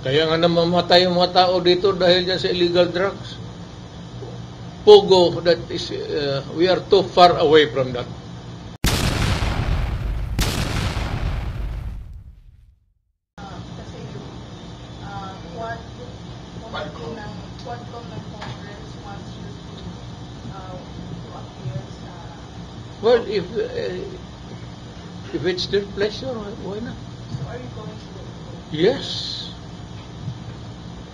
Kaya nga namamatay yung mga tao dito dahil dyan sa illegal drugs. Pogo, that is, we are too far away from that. Kasi Quadcom ng Congress wants you to appear sa... Well, if it's their pleasure, why not? So are you going to... Yes.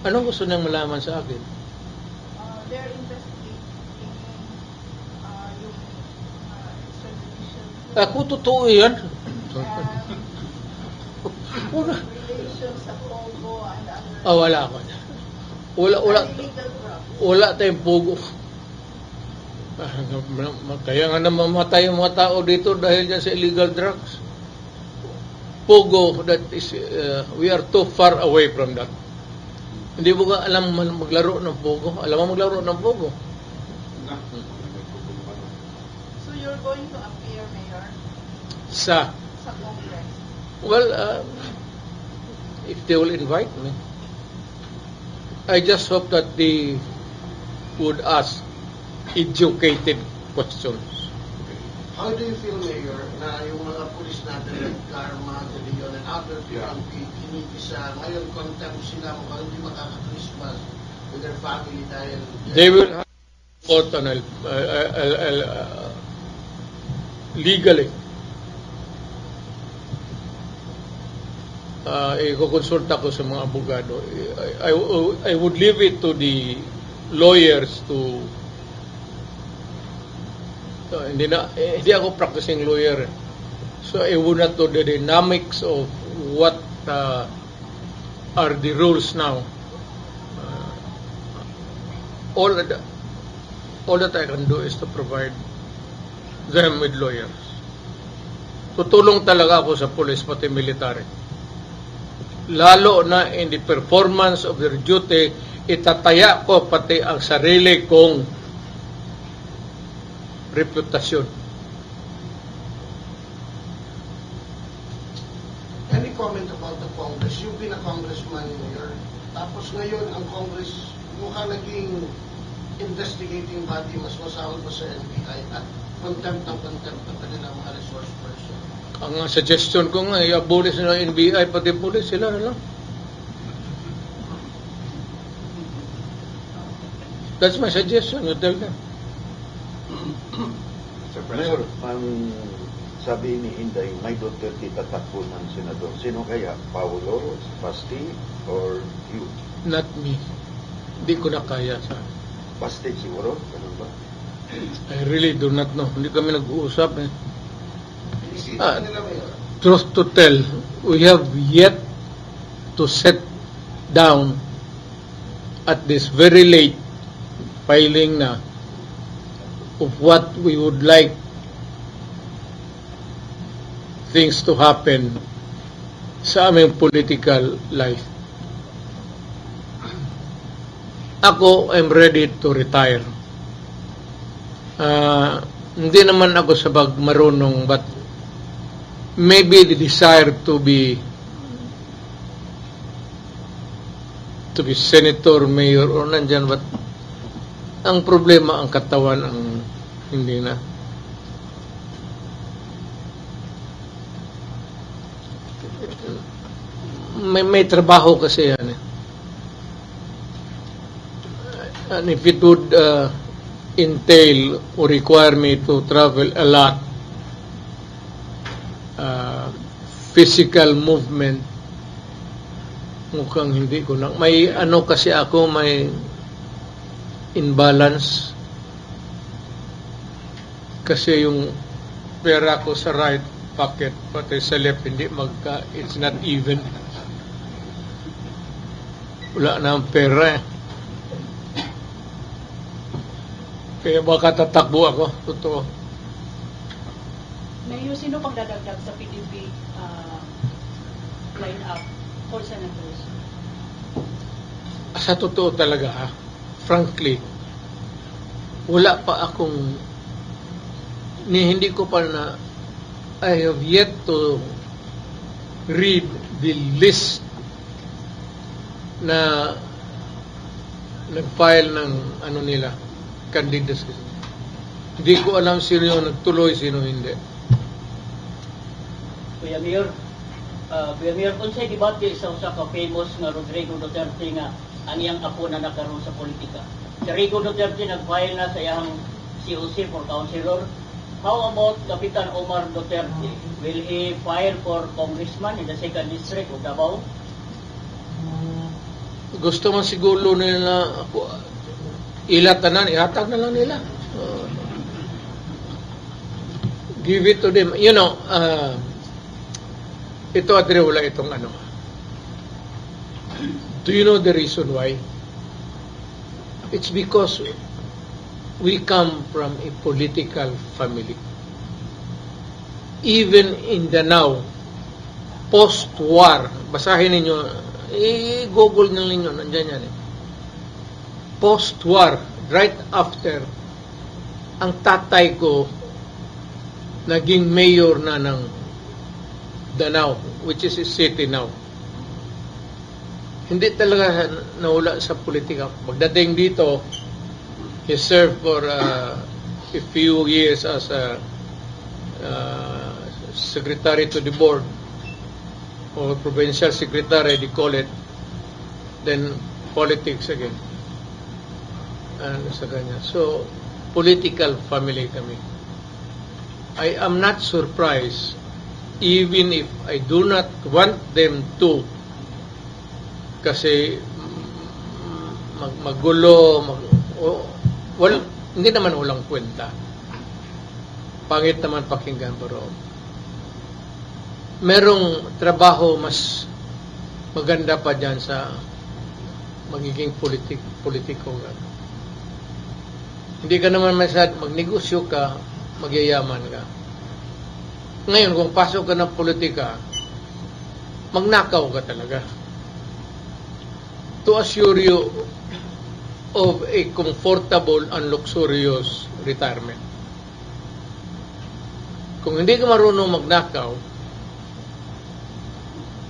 Anong gusto niyang malaman sa akin? They're investigating yung extradition. Ako, totoo yan. Relations sa Pogo and other... Wala ako. Illegal drugs. Wala tayong Pogo. Kaya nga namamatay yung mga tao dito dahil dyan sa illegal drugs. Pogo, that is, we are too far away from that. Hindi mo ka alam maglaro ng Pogo? Alam mo maglaro ng Pogo? So you're going to appear, Mayor? Sa Congress? Well, if they will invite me, I just hope that they would ask educated questions. How do you feel, Mayor, na yung mga pulis natin like Karma, De Leon, and other PNP, kinigisa, ngayon contempt sila, mukhang hindi makaka-Christmas with their family dahil... They will have court on legally. Iko-consulta ko sa mga abogado. I would leave it to the lawyers to hindi ako practicing lawyer. So I would not know the dynamics of what are the rules now. All that I can do is to provide them with lawyers. Tutulong talaga ako sa police pati military. Lalo na in the performance of their duty, itataya ko pati ang sarili kong reputasyon. Any comment about the Congress? You've been a congressman, Mayor. Tapos ngayon, ang Congress mukhang naging investigating body, mas masahol pa sa NBI at contempt ng kanilang mga resource person. Ang suggestion ko nga, i-abolish na NBI, pati police, sila na lang. That's my suggestion, you tell them. Sir Mayor, ang sabi ni Inday, may Duterte tatakbo ng senador. Sino kaya? Paulo, Basti, or you? Not me. Hindi ko na kaya sa... Basti siguro? Ganun ba? I really do not know. Hindi kami nag-uusap eh. Inisita nila, Mayor. Truth to tell, we have yet to set down at this very late filing na of what we would like things to happen sa aming political life. Ako, I'm ready to retire. Hindi naman ako sabag marunong, but maybe the desire to be senator, mayor, or nandyan, but ang problema, ang katawan, ang hindi na. May trabaho kasi yan eh. And if it would entail or require me to travel a lot, physical movement, mukhang hindi ko na. May ano kasi ako, may imbalance. Kasi yung pera ko sa right pocket, pati sa left, hindi it's not even. Wala na ang pera eh. Kaya baka tatakbo ako, totoo. Mayor, sino pang dadagdag sa PDP line-up for senators? Sa totoo talaga, frankly, wala pa akong, hindi ko pa na, I have yet to read the list na nag-file ng ano nila, candidacy. Hindi ko alam sino yung nagtuloy, sino hindi. Kuya Mayor, unsay debate sa usa ka famous nga Rodrigo Duterte nga aniyang apo na nakaroon sa politika. Si Rodrigo Duterte nag-file na sa iyang COC for councilor. How about Kapitan Omar Duterte? Will he file for congressman in the 2nd district of Davao? Gusto man siguro nila ilatanan, ihatag na lang nila. Give it to them. You know, ito wala itong ano. Do you know the reason why? It's because we come from a political family. Even in the now, post-war, basahin ninyo, i-google nyo ninyo, nandyan yan eh. Post-war, right after, ang tatay ko naging mayor na ng Danao, which is a city now. Hindi talaga nawala sa politika. Pagdating dito, he served for a few years as a secretary to the board, or provincial secretary, they call it. Then politics again. And sa kanya. So, political family kami. I am not surprised, even if I do not want them to, kasi magulo, hindi naman walang kwenta. Pangit naman pakinggan, pero merong trabaho mas maganda pa dyan sa magiging politiko. Hindi ka naman magnegosyo ka, magyayaman ka. Ngayon, kung pasok ka ng politika, magnakaw ka talaga. To assure you of a comfortable and luxurious retirement. Kung hindi ka marunong magnakaw,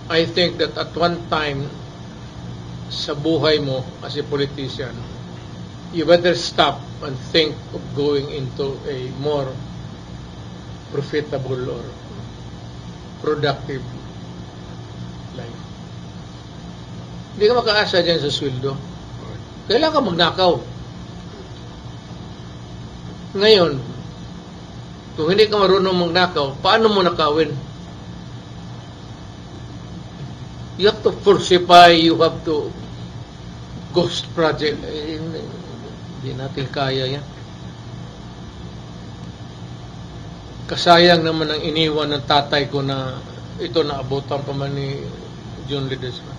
I think that at one time sa buhay mo as a politician, you better stop and think of going into a more profitable or productive life. Hindi ka makaasa dyan sa sweldo. Kailangan ka magnakaw. Ngayon, kung hindi ka marunong magnakaw, paano mo nakawin? You have to falsify, you have to ghost project. Hindi natin kaya yan. Kasayang naman ang iniwan ng tatay ko na ito naabutan pa man ni John Ledesma.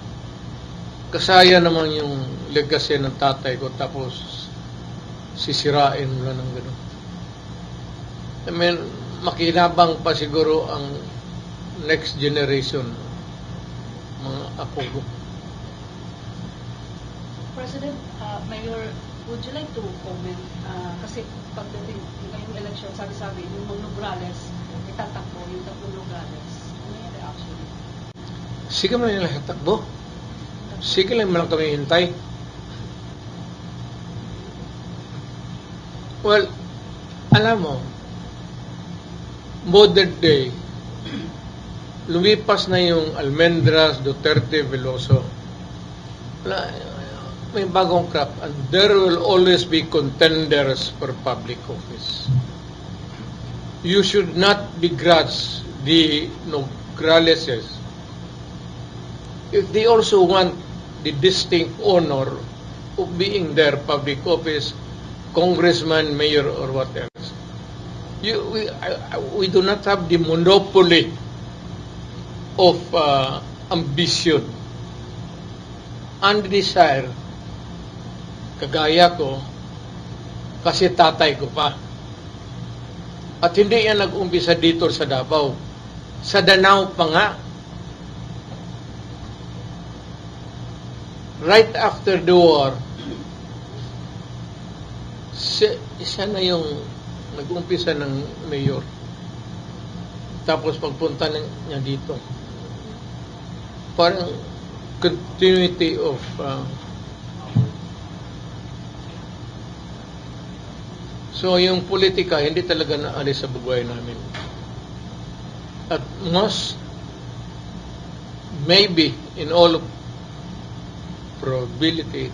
Kasayang naman yung legacy ng tatay ko tapos sisirain mo lang ng gano'n. I mean, makinabang pa siguro ang next generation, mga apo ko. President, Mayor, would you like to comment? Kasi pagdating ngayong election, sabi-sabi, yung mga Nograles, itatakbo yung tatlong Nograles. Ano yung reaction? Sige mo nila takbo. Sige lang lang kami hintay. Well, alam mo, modern day, lumipas na yung Almendras, Duterte, Veloso. May bagong crop, and there will always be contenders for public office. You should not begrudge the Nograleses if they also want the distinct honor of being their public office, congressman, mayor, or what else. We do not have the monopoly of ambition and desire. Kagaya ko, kasi tatay ko pa. At hindi yan nag-umpisa dito sa Davao. Sa Danao pa nga. Right after the war, siya na yung nag-umpisa ng mayor. Tapos pagpunta niya dito, parang continuity of so yung politika hindi talaga naalis sa buhay namin. At most maybe in all probability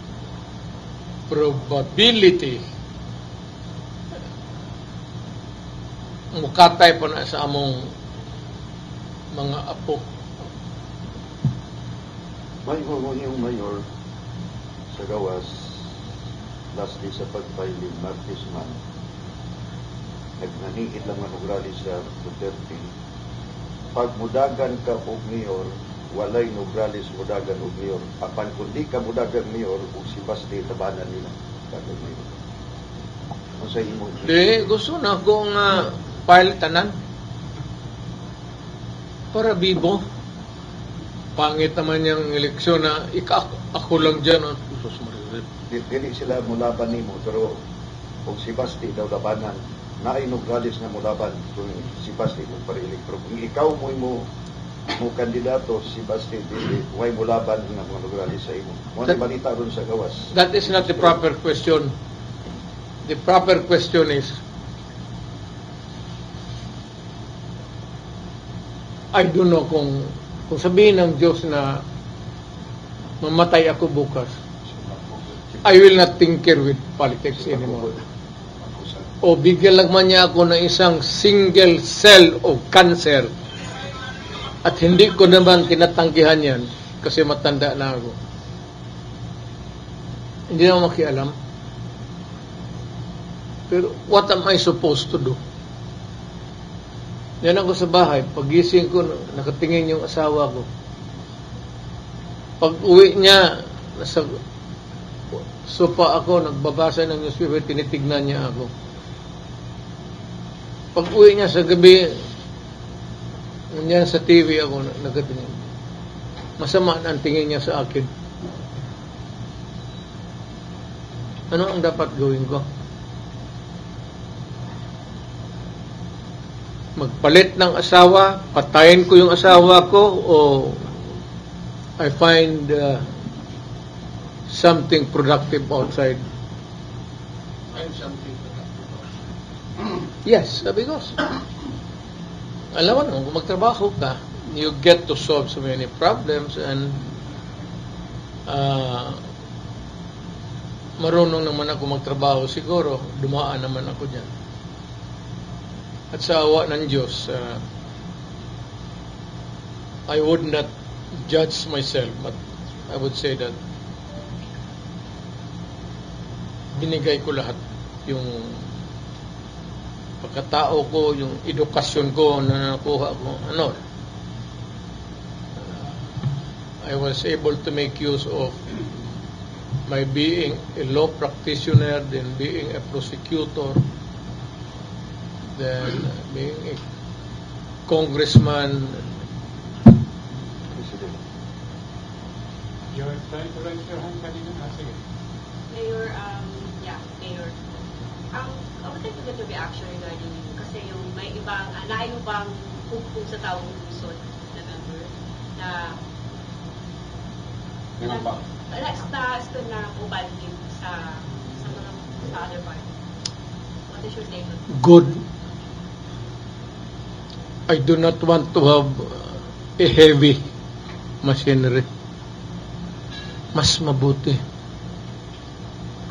mukatay po na sa among mga apo. May yung mayor sa gawas last day sa pagfiling Martes man nagnaniit lang man og rally sa Duterte. Pag mudagan ka og mayor, walay nobralis mudagan og mayor. Apan kung di ka mudagan mayor, og si Basti tabanan nila. Kagad mayor. Ano sa imo? Di, gusto na kong file tanan. Para bibo. Pangit naman yung eleksyon na ako lang dyan. Dili sila mulaban nimo, pero kung si Basti daw labanan, naay nobralis na mulaban kung si Basti magparilik. Pero kung ikaw mo kandidato si Basti dili way mulaban ng mga nobralis sa imo. Wala balita ron sa gawas. That is not the proper question. The proper question is, I don't know kung sabihin ng Diyos na mamatay ako bukas, I will not tinker with politics anymore. O bigyan lang man niya ako ng isang single cell of cancer at hindi ko naman tinatanggihan yan kasi matanda na ako. Hindi na ako makialam. Pero what am I supposed to do? Yan ako sa bahay. Pagising ko, nakatingin yung asawa ko. Pag uwi niya, nasa sopa ako, nagbabasa ng newspaper, tinitignan niya ako. Pag uwi niya sa gabi, nandiyan sa TV ako, nagatingin. Masama ang tingin niya sa akin. Ano ang dapat gawin ko? Magpalit ng asawa, patayin ko yung asawa ko, o I find something productive outside. Find something productive. Yes, sabi ko. Alam mo, kung magtrabaho ka, you get to solve so many problems and marunong naman ako magtrabaho siguro, dumaan naman ako dyan. At sa awa ng Diyos, I would not judge myself, but I would say that binigay ko lahat, yung pagkatao ko, yung edukasyon ko na nakuha ko, I was able to make use of my being a law practitioner, then being a prosecutor, then being a congressman. You're trying to raise your hand kanina. Sige. Mayor, Mayor. I would like to get your reaction regarding kasi yung may ibang, naayon bang kung sa taong lungsod na member na na ubalhin sa other party. What is your take on that? Good. I do not want to have a heavy machinery. Mas mabuti.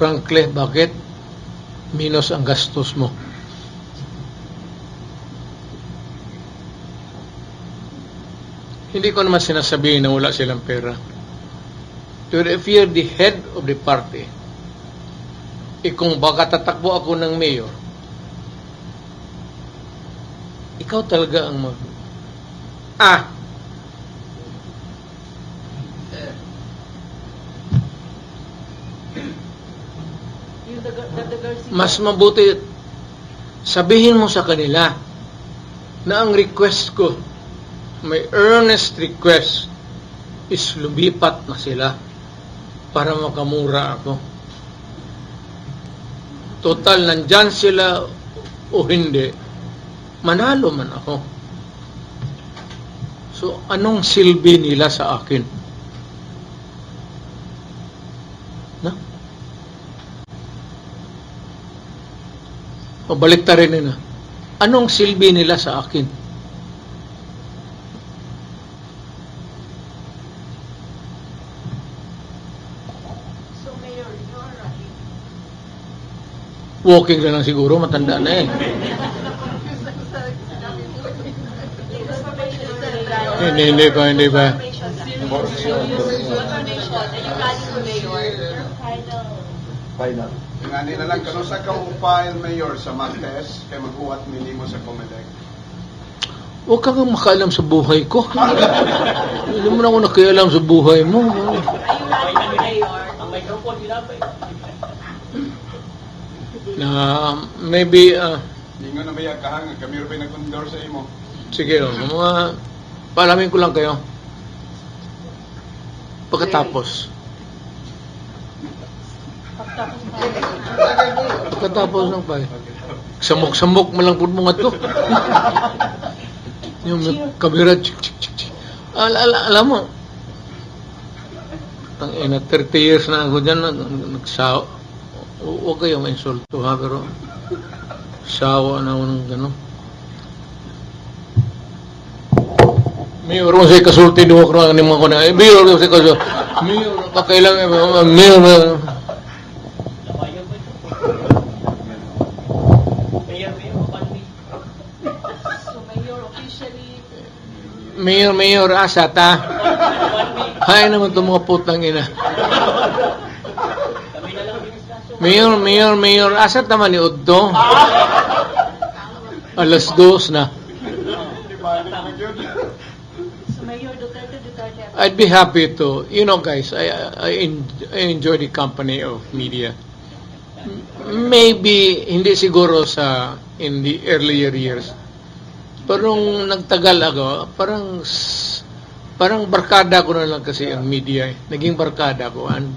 Frankly, bakit? Minus ang gastos mo. Hindi ko naman sinasabihin na wala silang pera. But if you're the head of the party, kung baka tatakbo ako ng mayor, ikaw talaga ang mas mabuti sabihin mo sa kanila na ang request ko, my earnest request, is lumipat na sila para makamura ako. Total, nandyan sila o hindi, manalo man ako. So, anong silbi nila sa akin? Pabalik ta rin nila. Anong silbi nila sa akin? So, Mayor, you are running. Walking na lang siguro, matanda na eh. Hindi pa. Information lang. Information. Are you running for Mayor? Final. Nga nila lang, kano sa ka-file, Mayor, sa Martes, kay mag-uwat minimo sa Comelec. Huwag kang makaalam sa buhay ko. Hindi mo na ako nakialam sa buhay mo. Are you running for Mayor? Ang microphone ginapay. Na maybe, Hindi nga na may akahang, kami rin nag-condor sa imo. sige, mga paalamin ko lang kayo. Pagkatapos ng pay. Samok-samok mo lang po mga to. Yung kamera, chik. Alam mo, tangina, 30 years na ako dyan, nagsawa. Huwag kayo ma-insulto ha, pero sawa na ako ng gano'n. Mayor, kung sa'yo kasulti, duwag ko na ko na. Mayor, kung sa'yo kasulti. Mayor, pakailangan, Mayor. Mayor ba yun? So, Mayor, officially, Mayor, asa ta. Hay naman itong mga putang ina. Kami na lang binisgaso. Mayor, asa naman ni Udto? Alas 2 na. so Mayor Duterte. I'd be happy to, guys, I enjoy the company of media. Maybe, hindi siguro in the earlier years. Pero nung nagtagal ako, parang barkada ko na lang kasi ang media. Naging barkada ko. And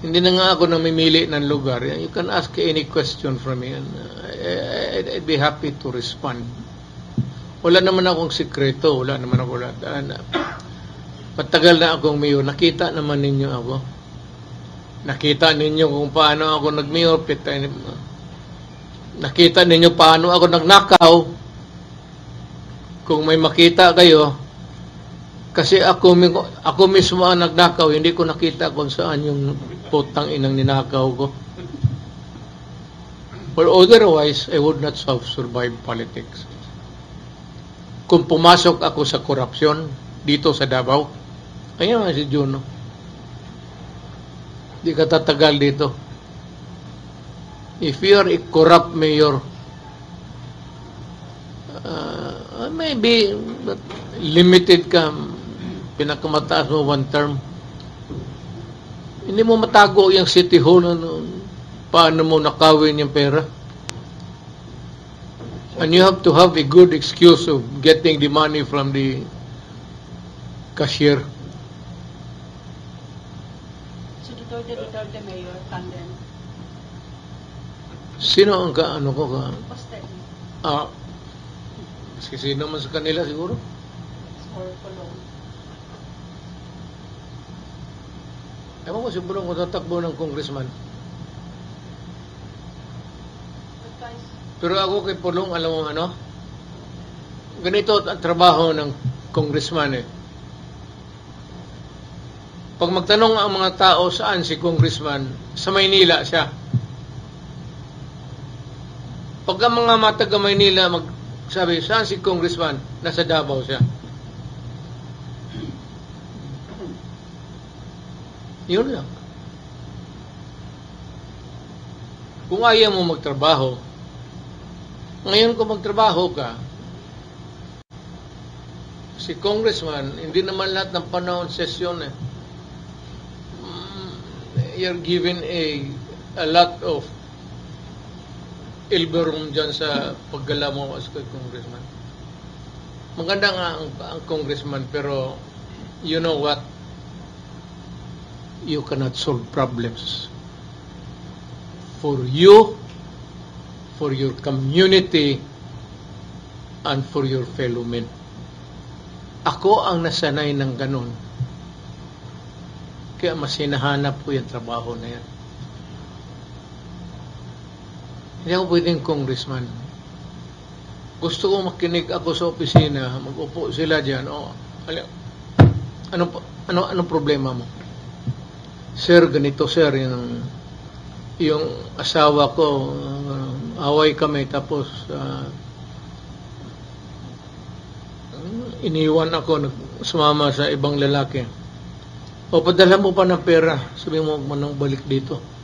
hindi na nga ako namimili ng lugar. You can ask any question from me and I'd be happy to respond. Wala naman akong sikreto. Wala naman ako. Matagal na akong mayor. Nakita naman ninyo ako. Nakita ninyo kung paano ako nag-mayor. Nakita ninyo paano ako nagnakaw. Kung may makita kayo, kasi ako mismo ang nagnakaw, hindi ko nakita kung saan yung putang inang ninakaw ko. Or otherwise, I would not have survived politics. Kung pumasok ako sa korupsyon dito sa Davao, ayan nga si Juno. Di ka tatagal dito. If you are a corrupt mayor, maybe limited ka, pinakamataas mo 1 term. Hindi mo matago yung city hall, paano mo nakawin yung pera. And you have to have a good excuse of getting the money from the cashier. So Duterte Mayor, tandem. Sino ang ano ko ka? Poste. Sino man sa kanila siguro? Or Colon. Ewan ko siguro kung tatakbo ng congressman. Advice. Pero ako kay Pulong, alam mo ano? Ganito ang trabaho ng congressman eh. Pag magtanong ang mga tao saan si congressman, sa Maynila siya. Pag ang mga mataga Maynila sabi, saan si congressman? Nasa Davao siya. Yun lang. Kung ayaw mo magtrabaho, ngayon kung magtrabaho ka, si congressman, hindi naman lahat ng panahon sesyon eh. You're given a lot of elbow room dyan sa paggala mo as congressman. Maganda nga ang congressman, pero you know what? You cannot solve problems. For you, for your community, and for your fellow men. Ako ang nasanay ng ganun. Kaya mas hinahanap ko yung trabaho na yan. Hindi ako pwedeng congressman. Gusto ko makinig ako sa opisina, mag-upo sila diyan. Oh, ano problema mo? Sir, ganito sir, yung asawa ko, away kami, tapos iniwan ako, sumama sa ibang lalaki. O, padala mo pa ng pera, sabi mo manang balik dito.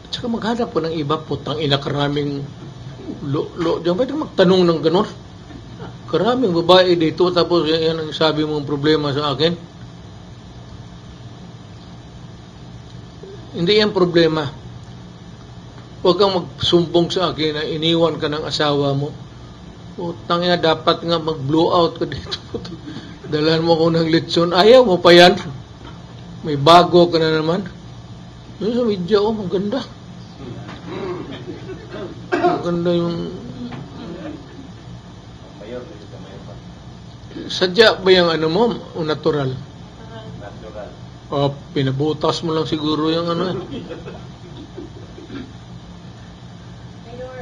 At saka maghanap po ng iba, putang ina, karaming diyan pwede magtanong ng ganon. Karaming babae dito, tapos yan ang sabi mong problema sa akin. Hindi yan problema. Huwag kang magsumbong sa akin na iniwan ka ng asawa mo. Putang ina, dapat nga mag-blow out ka dito. Dalhan mo ako ng litson. Ayaw mo pa yan. May bago ka na naman. Yung sa media, maganda. Maganda yung... Sadya ba yung ano mo, o natural? Natural. O, pinabutas mo lang siguro yung ano. Mayor,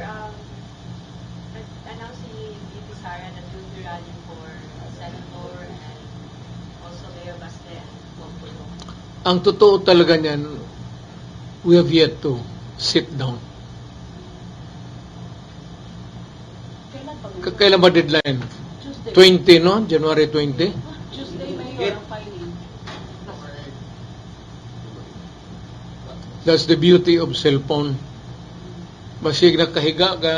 announce si VP Sara that you'll be running for Senator and also Mayor Baste and Pulong. Ang totoo talaga niyan, we have yet to sit down. Kailan ba deadline? Tuesday. 20, no? January 20? Tuesday, Mayor, ang filing. That's the beauty of cellphone. Basig nakahiga ka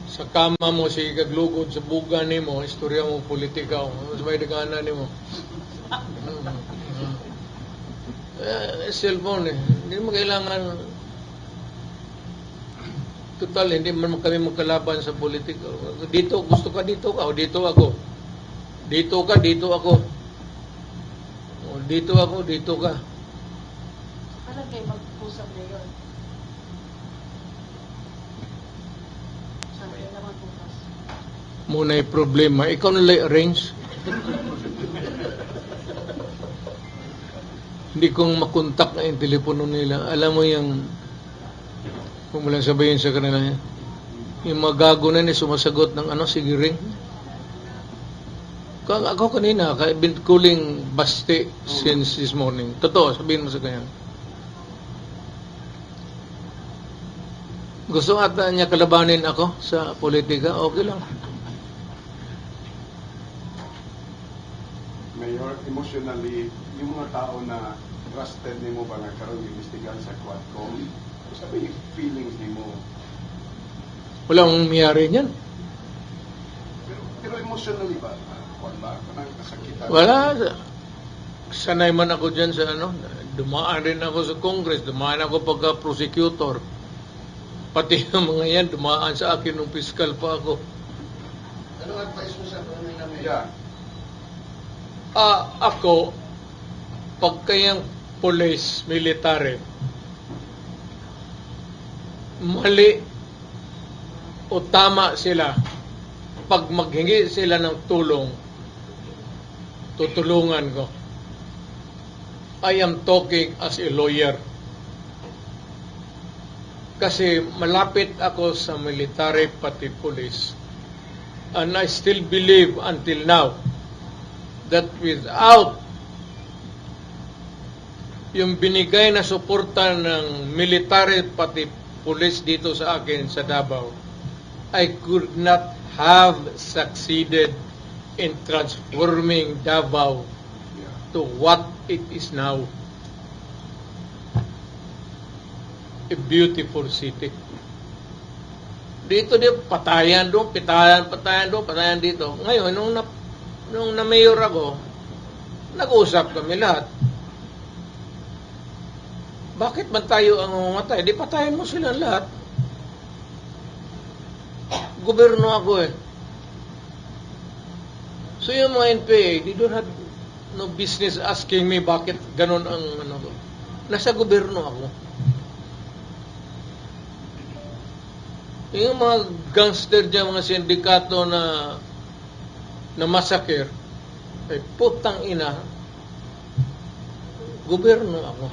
sa kama mo, sige kaglugod sa buga ni mo, istorya mo, politika mo, may dagana ni mo. Cellphone eh. Hindi mo kailangan, total, hindi man kami magkalaban sa politika. Dito, gusto ka, dito ka, o dito ako. Dito ka, dito ako. O dito ako, dito ka. Kailan kayo mag-usap, Mayor? Sabi naman bukas. Muna yung problema. Ikaw na lang arrange. Hindi kong makontak na yung telepono nila. Alam mo yung, kung mo lang sabihin sa kanila, yung mga gago na sumasagot ng sige ring. Ako kanina, I've been calling Baste since this morning. Totoo, sabihin mo sa kanya. Gusto ata niya kalabanin ako sa politika, okay lang. Mayor, emotionally, yung mga tao na trusted ni mo ba nagkaroon ng investigan sa Quadcom, sabi yung feelings ni mo. Walang miyari niyan. Pero emotionally ba? Wala ka nang kasakitan? Wala. Sanay man ako dyan sa dumaan rin ako sa Congress, dumaan ako pagka-prosecutor. Pati yung mga yan, dumaan sa akin nung fiscal pa ako. Anong advice mo sa kanila, Mayor? Yeah. Ako, pagkayang police, military, mali o tama sila, pag maghingi sila ng tulong, tutulungan ko. I am talking as a lawyer. Kasi malapit ako sa military pati police. And I still believe until now that without yung binigay na suporta ng military pati police dito sa akin sa Davao, I could not have succeeded in transforming Davao to what it is now. A beautiful city. Dito patayan doon, patayan doon, patayan dito. Ngayon, nung na-mayor ako, nag-usap kami lahat. Bakit ba tayo ang mamatay? Di patayin mo sila lahat. Gobyerno ako eh. So yung mga NPA, they don't have no business asking me bakit ganun ang ko. Nasa gobyerno ako. Yung mga gangster dyan, mga sindikato na massacre, ay putang ina, gobyerno ako.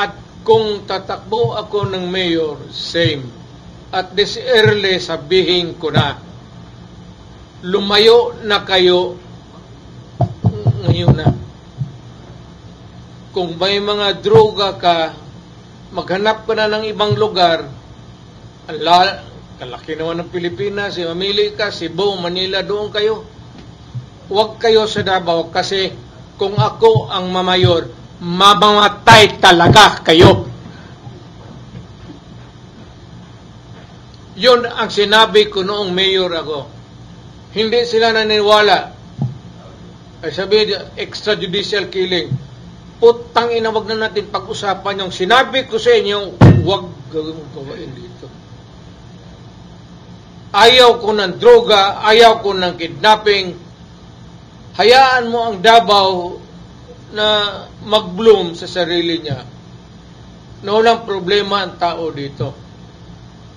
At kung tatakbo ako ng mayor, same. At this early, sabihin ko na, lumayo na kayo ngayon na. Kung may mga droga ka, maghanap ka na ng ibang lugar. Kalaki naman ng Pilipinas, mamili ka, Cebu, Manila, doon kayo. Huwag kayo sa Davao kasi kung ako ang mamayor, mamamatay talaga kayo. Yun ang sinabi ko noong mayor ako. Hindi sila naniniwala. Ay sabi, extrajudicial killing. Putang ina, wag na natin pag-usapan yung sinabi ko sa inyo, huwag gawin dito. Ayaw ko ng droga, ayaw ko ng kidnapping. Hayaan mo ang Davao na mag-bloom sa sarili niya. Na walang problema ang tao dito.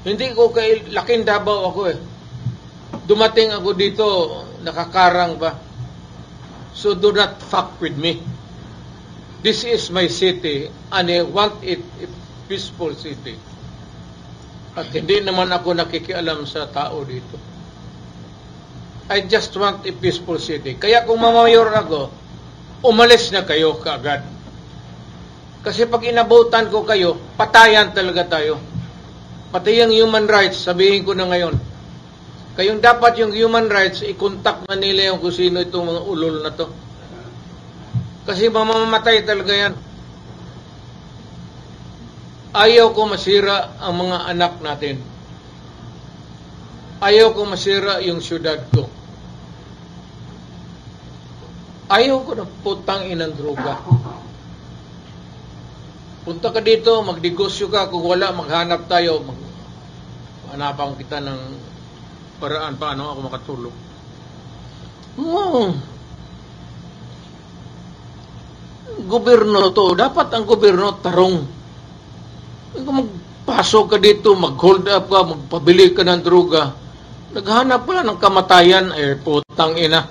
Hindi ko kay laking Davao ako eh. Dumating ako dito, nakakarang ba? So do not fuck with me. This is my city and I want it a peaceful city. At hindi naman ako nakikialam sa tao dito. I just want a peaceful city. Kaya kung mamayor ako, umalis na kayo kaagad. Kasi pag inabutan ko kayo, patayan talaga tayo. Pati yung human rights, sabihin ko na ngayon. Kayong dapat yung human rights, i-contact na nila yung kung sino itong mga ulol na to. Kasi mamamatay talaga yan. Ayaw ko masira ang mga anak natin. Ayaw ko masira yung syudad ko. Ayaw ko na putang inang droga. Punta ka dito, magdegosyo ka. Kung wala, maghanap tayo. Hanapan kita ng paraan paano ako makatulong. Gobyerno to. Dapat ang gobyerno tarong. Kung magpasok ka dito, mag-hold up ka, magpabili ka ng droga, naghanap pala ng kamatayan, putang ina.